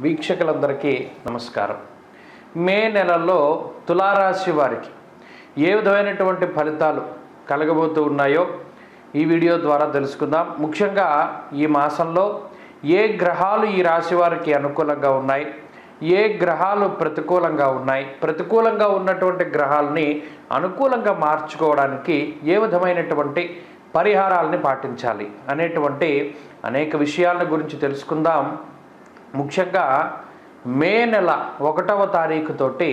వీక్షకులందరికీ నమస్కారం. మే నెలలో తులారాశి వారికి ఏ విధమైనటువంటి ఫలితాలు కలగబోతూ ఉన్నాయో ఈ వీడియో ద్వారా తెలుసుకుందాం. ముఖ్యంగా ఈ మాసంలో ఏ గ్రహాలు ఈ రాశి వారికి అనుకూలంగా ఉన్నాయి, ఏ గ్రహాలు ప్రతికూలంగా ఉన్నాయి, ప్రతికూలంగా ఉన్నటువంటి గ్రహాలని అనుకూలంగా మార్చుకోవడానికి ఏ విధమైనటువంటి పరిహారాలని పాటించాలి అనేటువంటి అనేక విషయాల గురించి తెలుసుకుందాం. ముఖ్యంగా మే నెల 1వ తారీఖుతోటి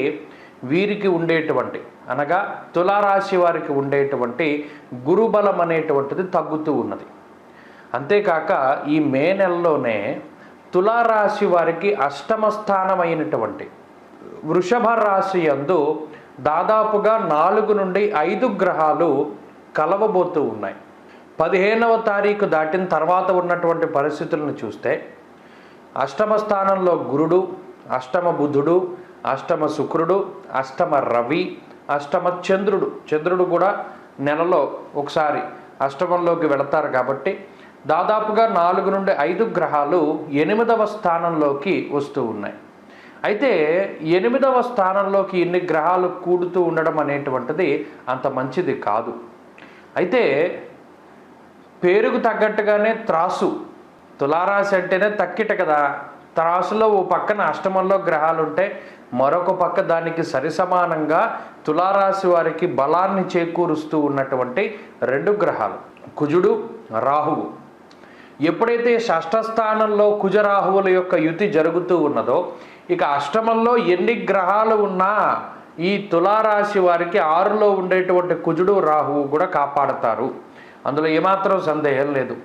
వీరికి ఉండేటువంటి అనగా తులారాశి వారికి ఉండేటువంటి గురుబలం అనేటువంటిది తగ్గుతూ ఉన్నది. అంతేకాక ఈ మే నెలలోనే తులారాశి వారికి అష్టమ స్థానమైనటువంటి వృషభ రాశి యందు దాదాపుగా 4 నుండి 5 గ్రహాలు కలవబోతూ ఉన్నాయి. 15వ తారీఖు దాటిన తర్వాత ఉన్నటువంటి పరిస్థితులను చూస్తే అష్టమ స్థానంలో గురుడు, అష్టమ బుధుడు, అష్టమ శుక్రుడు, అష్టమ రవి, అష్టమ చంద్రుడు కూడా నెలలో ఒకసారి అష్టమంలోకి వెళతారు. కాబట్టి దాదాపుగా 4 నుండి 5 గ్రహాలు 8వ స్థానంలోకి వస్తూ ఉన్నాయి. అయితే 8వ స్థానంలోకి ఇన్ని గ్రహాలు కూడుతూ ఉండడం అనేటువంటిది అంత మంచిది కాదు. అయితే పేరుకు తగ్గట్టుగానే త్రాసు, తులారాశి అంటేనే తక్కిట కదా. త్రాసులో ఓ పక్కన అష్టమంలో గ్రహాలు ఉంటే మరొక పక్క దానికి సరిసమానంగా తులారాశి వారికి బలాన్ని చేకూరుస్తూ ఉన్నటువంటి 2 గ్రహాలు కుజుడు, రాహువు. ఎప్పుడైతే షష్ఠ స్థానంలో కుజరాహువుల యొక్క యుతి జరుగుతూ ఉన్నదో ఇక అష్టమంలో ఎన్ని గ్రహాలు ఉన్నా ఈ తులారాశి వారికి 6లో ఉండేటువంటి కుజుడు, రాహువు కూడా కాపాడతారు. అందులో ఏమాత్రం సందేహం లేదు.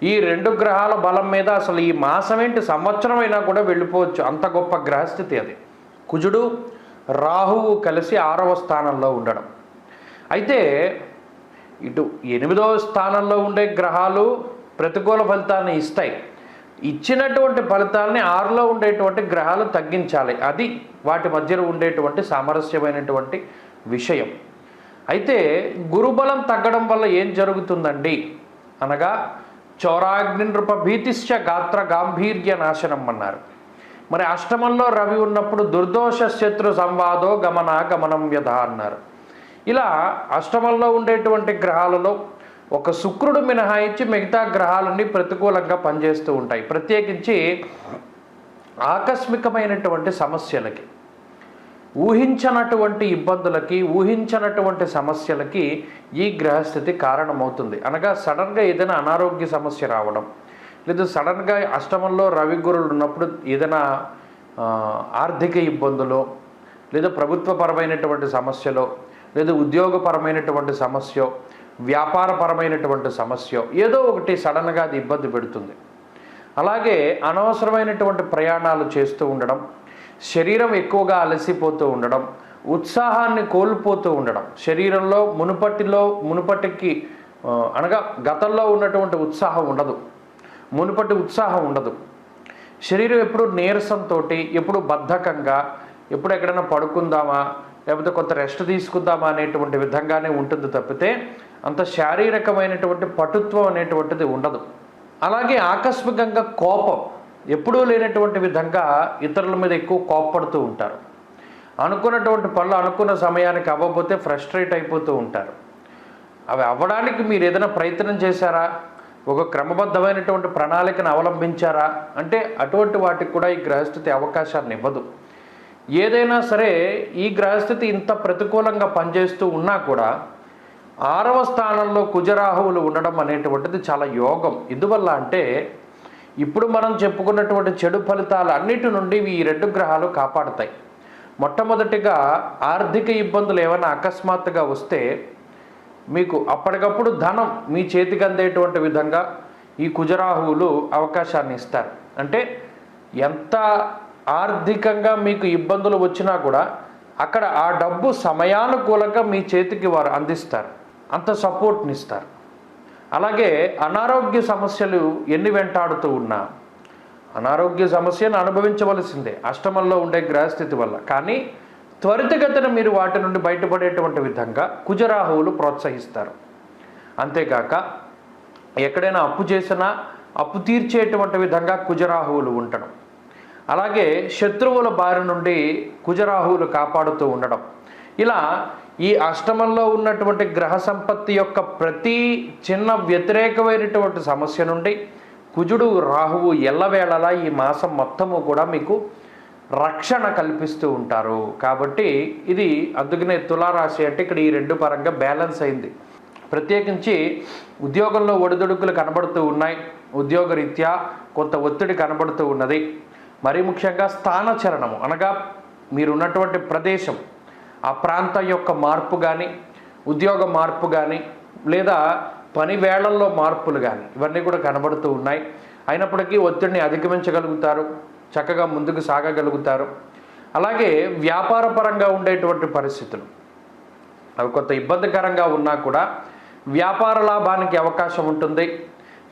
ఈ 2 గ్రహాల బలం మీద అసలు ఈ మాసం ఏంటి, సంవత్సరం అయినా కూడా వెళ్ళిపోవచ్చు. అంత గొప్ప గ్రహస్థితి అది. కుజుడు, రాహువు కలిసి 6వ స్థానంలో ఉండడం. అయితే ఇటు 8వ స్థానంలో ఉండే గ్రహాలు ప్రతికూల ఫలితాన్ని ఇస్తాయి. ఇచ్చినటువంటి ఫలితాలని 6లో ఉండేటువంటి గ్రహాలు తగ్గించాలి. అది వాటి మధ్యలో ఉండేటువంటి సామరస్యమైనటువంటి విషయం. అయితే గురుబలం తగ్గడం వల్ల ఏం జరుగుతుందండి అనగా చౌరాగ్ని నృప భీతిశ్చ గాత్ర గాంభీర్య నాశనం అన్నారు. మరి అష్టమంలో రవి ఉన్నప్పుడు దుర్దోష శత్రు సంవాదో గమనం వ్యధ అన్నారు. ఇలా అష్టమంలో ఉండేటువంటి గ్రహాలలో ఒక శుక్రుడు మినహాయించి మిగతా గ్రహాలన్నీ ప్రతికూలంగా పనిచేస్తూ ఉంటాయి. ప్రత్యేకించి ఆకస్మికమైనటువంటి సమస్యలకి, ఊహించనటువంటి ఇబ్బందులకి, ఊహించనటువంటి సమస్యలకి ఈ గ్రహస్థితి కారణమవుతుంది. అనగా సడన్గా ఏదైనా అనారోగ్య సమస్య రావడం, లేదా సడన్గా అష్టమంలో రవి గురులు ఉన్నప్పుడు ఏదైనా ఆర్థిక ఇబ్బందులు, లేదా ప్రభుత్వపరమైనటువంటి సమస్యలో, లేదా ఉద్యోగపరమైనటువంటి సమస్య, వ్యాపారపరమైనటువంటి సమస్య, ఏదో ఒకటి సడన్గా అది ఇబ్బంది పెడుతుంది. అలాగే అనవసరమైనటువంటి ప్రయాణాలు చేస్తూ ఉండడం, శరీరం ఎక్కువగా అలసిపోతూ ఉండడం, ఉత్సాహాన్ని కోల్పోతూ ఉండడం, శరీరంలో మునుపటికి అనగా గతంలో ఉన్నటువంటి ఉత్సాహం ఉండదు, మునుపటి ఉత్సాహం ఉండదు. శరీరం ఎప్పుడు నీరసంతో, ఎప్పుడు బద్ధకంగా, ఎప్పుడు ఎక్కడైనా పడుకుందామా లేకపోతే కొంత రెస్ట్ తీసుకుందామా అనేటువంటి విధంగానే ఉంటుంది తప్పితే అంత శారీరకమైనటువంటి పటుత్వం అనేటువంటిది ఉండదు. అలాగే ఆకస్మికంగా కోపం, ఎప్పుడూ లేనటువంటి విధంగా ఇతరుల మీద ఎక్కువ కోప్పడుతూ ఉంటారు. అనుకున్నటువంటి పనులు అనుకున్న సమయానికి అవ్వకపోతే ఫ్రస్ట్రేట్ అయిపోతూ ఉంటారు. అవి అవ్వడానికి మీరు ఏదైనా ప్రయత్నం చేశారా, ఒక క్రమబద్ధమైనటువంటి ప్రణాళికను అవలంబించారా అంటే అటువంటి వాటికి కూడా ఈ గ్రహస్థితి అవకాశాన్ని ఇవ్వదు. ఏదైనా సరే ఈ గ్రహస్థితి ఇంత ప్రతికూలంగా పనిచేస్తూ ఉన్నా కూడా 6వ స్థానంలో కుజరాహువులు ఉండడం అనేటువంటిది చాలా యోగం. ఎందువల్ల అంటే ఇప్పుడు మనం చెప్పుకున్నటువంటి చెడు ఫలితాలు అన్నిటి నుండి ఈ 2 గ్రహాలు కాపాడుతాయి. మొట్టమొదటిగా ఆర్థిక ఇబ్బందులు ఏమైనా అకస్మాత్తుగా వస్తే మీకు అప్పటికప్పుడు ధనం మీ చేతికి అందేటువంటి విధంగా ఈ కుజరాహువులు అవకాశాన్ని ఇస్తారు. అంటే ఎంత ఆర్థికంగా మీకు ఇబ్బందులు వచ్చినా కూడా అక్కడ ఆ డబ్బు సమయానుకూలంగా మీ చేతికి వారు అందిస్తారు, అంత సపోర్ట్ని ఇస్తారు. అలాగే అనారోగ్య సమస్యలు ఎన్ని వెంటాడుతూ ఉన్నా అనారోగ్య సమస్యను అనుభవించవలసిందే అష్టమంలో ఉండే గ్రహస్థితి వల్ల. కానీ త్వరితగతిన మీరు వాటి నుండి బయటపడేటువంటి విధంగా కుజరాహువులు ప్రోత్సహిస్తారు. అంతేకాక ఎక్కడైనా అప్పు చేసినా అప్పు తీర్చేటువంటి విధంగా కుజరాహువులు ఉండడం. అలాగే శత్రువుల బారి నుండి కుజరాహువులు కాపాడుతూ ఉండడం. ఇలా ఈ అష్టమంలో ఉన్నటువంటి గ్రహ సంపత్తి యొక్క ప్రతి చిన్న వ్యతిరేకమైనటువంటి సమస్య నుండి కుజుడు రాహువు ఎల్లవేళలా ఈ మాసం మొత్తము కూడా మీకు రక్షణ కల్పిస్తూ ఉంటారు. కాబట్టి ఇది అందుకనే తులారాశి అంటే ఇక్కడ ఈ రెండు పరంగా బ్యాలెన్స్ అయింది. ప్రత్యేకించి ఉద్యోగంలో ఒడిదుడుకులు కనబడుతూ ఉన్నాయి, ఉద్యోగరీత్యా కొంత ఒత్తిడి కనబడుతూ ఉన్నది. మరీ ముఖ్యంగా స్థానచలనము అనగా మీరున్నటువంటి ప్రదేశం, ఆ ప్రాంతం యొక్క మార్పు కానీ, ఉద్యోగ మార్పు కానీ, లేదా పని వేళల్లో మార్పులు కానీ ఇవన్నీ కూడా కనబడుతూ ఉన్నాయి. అయినప్పటికీ ఒత్తిడిని అధిగమించగలుగుతారు, చక్కగా ముందుకు సాగగలుగుతారు. అలాగే వ్యాపారపరంగా ఉండేటువంటి పరిస్థితులు అవి కొంత ఇబ్బందికరంగా ఉన్నా కూడా వ్యాపార లాభానికి అవకాశం ఉంటుంది.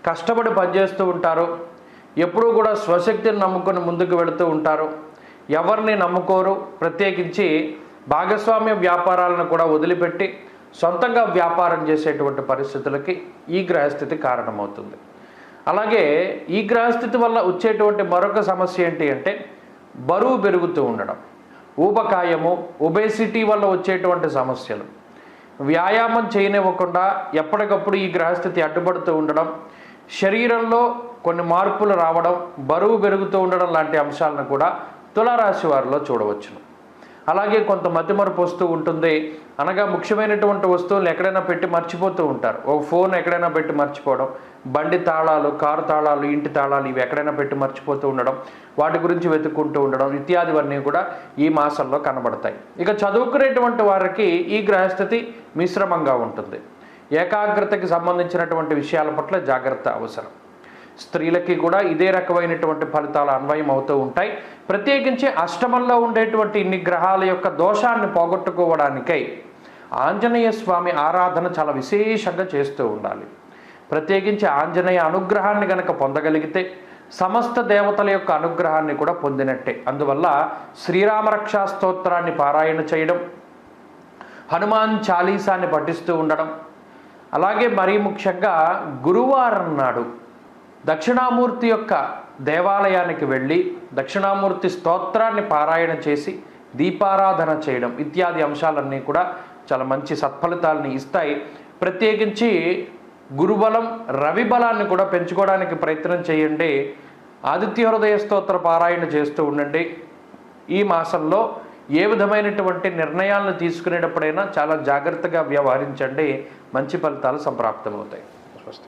కష్టపడి పనిచేస్తూ ఉంటారు, ఎప్పుడూ కూడా స్వశక్తిని నమ్ముకొని ముందుకు వెళుతూ ఉంటారు, ఎవరిని నమ్ముకోరు. ప్రత్యేకించి భాగస్వామ్య వ్యాపారాలను కూడా వదిలిపెట్టి సొంతంగా వ్యాపారం చేసేటువంటి పరిస్థితులకి ఈ గ్రహస్థితి కారణమవుతుంది. అలాగే ఈ గ్రహస్థితి వల్ల వచ్చేటువంటి మరొక సమస్య ఏంటి అంటే బరువు పెరుగుతూ ఉండడం, ఊబకాయము, ఒబేసిటీ వల్ల వచ్చేటువంటి సమస్యలు, వ్యాయామం చేయనివ్వకుండా ఎప్పటికప్పుడు ఈ గ్రహస్థితి అడ్డుపడుతూ ఉండడం, శరీరంలో కొన్ని మార్పులు రావడం, బరువు పెరుగుతూ ఉండడం లాంటి అంశాలను కూడా తులారాశి వారిలో చూడవచ్చును. అలాగే కొంత మతిమరుపు వస్తూ ఉంటుంది. అనగా ముఖ్యమైనటువంటి వస్తువులు ఎక్కడైనా పెట్టి మర్చిపోతూ ఉంటారు. ఒక ఫోన్ ఎక్కడైనా పెట్టి మర్చిపోవడం, బండి తాళాలు, కారు తాళాలు, ఇంటి తాళాలు ఇవి ఎక్కడైనా పెట్టి మర్చిపోతూ ఉండడం, వాటి గురించి వెతుక్కుంటూ ఉండడం ఇత్యాదివన్నీ కూడా ఈ మాసంలో కనబడతాయి. ఇక చదువుకునేటువంటి వారికి ఈ గ్రహస్థితి మిశ్రమంగా ఉంటుంది. ఏకాగ్రతకి సంబంధించినటువంటి విషయాల పట్ల జాగ్రత్త అవసరం. స్త్రీలకి కూడా ఇదే రకమైనటువంటి ఫలితాలు అన్వయం అవుతూ ఉంటాయి. ప్రత్యేకించి అష్టమంలో ఉండేటువంటి ఇన్ని గ్రహాల యొక్క దోషాన్ని పోగొట్టుకోవడానికై ఆంజనేయ స్వామి ఆరాధన చాలా విశేషంగా చేస్తూ ఉండాలి. ప్రత్యేకించి ఆంజనేయ అనుగ్రహాన్ని గనక పొందగలిగితే సమస్త దేవతల యొక్క అనుగ్రహాన్ని కూడా పొందినట్టే. అందువల్ల శ్రీరామరక్షా స్తోత్రాన్ని పారాయణ చేయడం, హనుమాన్ చాలీసాన్ని పఠిస్తూ ఉండడం, అలాగే మరీ ముఖ్యంగా గురువారం నాడు దక్షిణామూర్తి యొక్క దేవాలయానికి వెళ్ళి దక్షిణామూర్తి స్తోత్రాన్ని పారాయణ చేసి దీపారాధన చేయడం ఇత్యాది అంశాలన్నీ కూడా చాలా మంచి సత్ఫలితాలని ఇస్తాయి. ప్రత్యేకించి గురుబలం, రవి బలాన్ని కూడా పెంచుకోవడానికి ప్రయత్నం చేయండి. ఆదిత్య హృదయ స్తోత్ర పారాయణ చేస్తూ ఉండండి. ఈ మాసంలో ఏ విధమైనటువంటి నిర్ణయాలను తీసుకునేటప్పుడైనా చాలా జాగ్రత్తగా వ్యవహరించండి, మంచి ఫలితాలు సంప్రాప్తమవుతాయి.